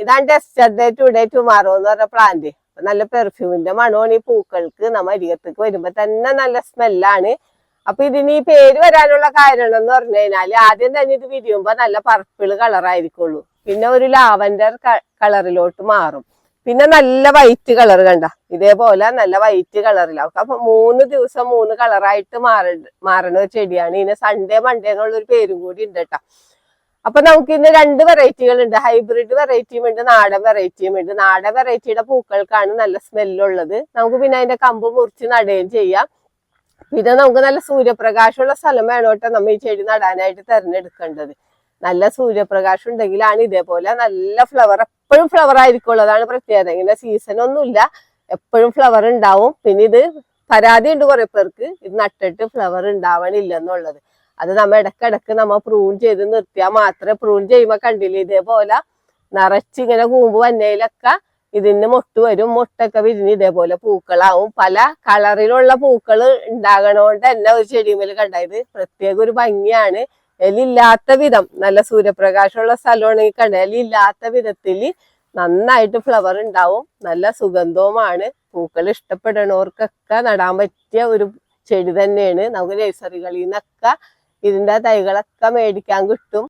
ഇതാണ് ഡെസ്റ്റർഡേ today tomorrow എന്ന് പറഞ്ഞ പ്ലാന്റ്. നല്ല പെർഫ്യൂമിന്റെ മണമാണ് ഈ പൂക്കൾക്ക്. നമ്മ അരികത്തേക്ക് വരുമ്പോ തന്നെ നല്ല സ്മെല്ലാണ്. അപ്പൊ ഇതിന് ഈ പേര് വരാനുള്ള കാരണം എന്ന് പറഞ്ഞു കഴിഞ്ഞാല് ആദ്യം തന്നെ ഇത് വിരിയുമ്പോ നല്ല പർപ്പിൾ കളറായിരിക്കുള്ളൂ. പിന്നെ ഒരു ലാവൻഡർ കളറിലോട്ട് മാറും. പിന്നെ നല്ല വൈറ്റ് കളർ കണ്ട ഇതേപോലെ നല്ല വൈറ്റ് കളറിലാവും. അപ്പൊ 3 ദിവസം 3 കളറായിട്ട് മാറണ ഒരു ചെടിയാണ്. ഇതിന് സൺഡേ മൺഡേ എന്നുള്ളൊരു പേരും കൂടി ഉണ്ട് കേട്ടോ. അപ്പൊ നമുക്ക് ഇന്ന് 2 വെറൈറ്റികൾ ഉണ്ട്. ഹൈബ്രിഡ് വെറൈറ്റിയും ഉണ്ട്, നാടൻ വെറൈറ്റിയും ഉണ്ട്. നാടൻ വെറൈറ്റിയുടെ പൂക്കൾക്കാണ് നല്ല സ്മെല്ലുള്ളത്. നമുക്ക് പിന്നെ അതിന്റെ കമ്പ് മുറിച്ച് നടുകയും ചെയ്യാം. പിന്നെ നമുക്ക് നല്ല സൂര്യപ്രകാശമുള്ള സ്ഥലം വേണോട്ടോ നമ്മൾ ഈ ചെടി നടാനായിട്ട് തെരഞ്ഞെടുക്കേണ്ടത്. നല്ല സൂര്യപ്രകാശം ഉണ്ടെങ്കിലാണ് ഇതേപോലെ നല്ല ഫ്ലവർ, എപ്പോഴും ഫ്ലവർ ആയിരിക്കുള്ളൂ. അതാണ് പ്രത്യേകത. ഇങ്ങനെ സീസൺ ഒന്നുമില്ല, എപ്പോഴും ഫ്ലവർ ഉണ്ടാവും. പിന്നെ ഇത് പരാതി ഉണ്ട് കുറെ പേർക്ക് ഇത് നട്ടിട്ട് ഫ്ലവർ ഉണ്ടാവണില്ലെന്നുള്ളത്. അത് നമ്മ ഇടക്കിടക്ക് നമ്മ പ്രൂൺ ചെയ്ത് നിർത്തിയാൽ മാത്രമേ, പ്രൂൺ ചെയ്യുമ്പോ കണ്ടില്ലേ ഇതേപോലെ നിറച്ചിങ്ങനെ കൂമ്പ് വന്നയിലൊക്കെ ഇതിന് മൊട്ട് വരും. മൊട്ടൊക്കെ വിരിഞ്ഞ് ഇതേപോലെ പൂക്കളാവും. പല കളറിലുള്ള പൂക്കൾ ഉണ്ടാകണോണ്ട് തന്നെ ഒരു ചെടിമേൽ കണ്ടായത് പ്രത്യേക ഒരു ഭംഗിയാണ്. എലില്ലാത്ത വിധം നല്ല സൂര്യപ്രകാശമുള്ള സ്ഥലമാണെങ്കിൽ കണ്ട എലില്ലാത്ത വിധത്തില് നന്നായിട്ട് ഫ്ലവർ ഉണ്ടാവും. നല്ല സുഗന്ധവുമാണ്. പൂക്കൾ ഇഷ്ടപ്പെടുന്നവർക്കൊക്കെ നടാൻ പറ്റിയ ഒരു ചെടി തന്നെയാണ്. നമുക്ക് നഴ്സറികളിൽ നിന്നൊക്കെ ഇതിന്റെ തൈകളൊക്കെ മേടിക്കാൻ കിട്ടും.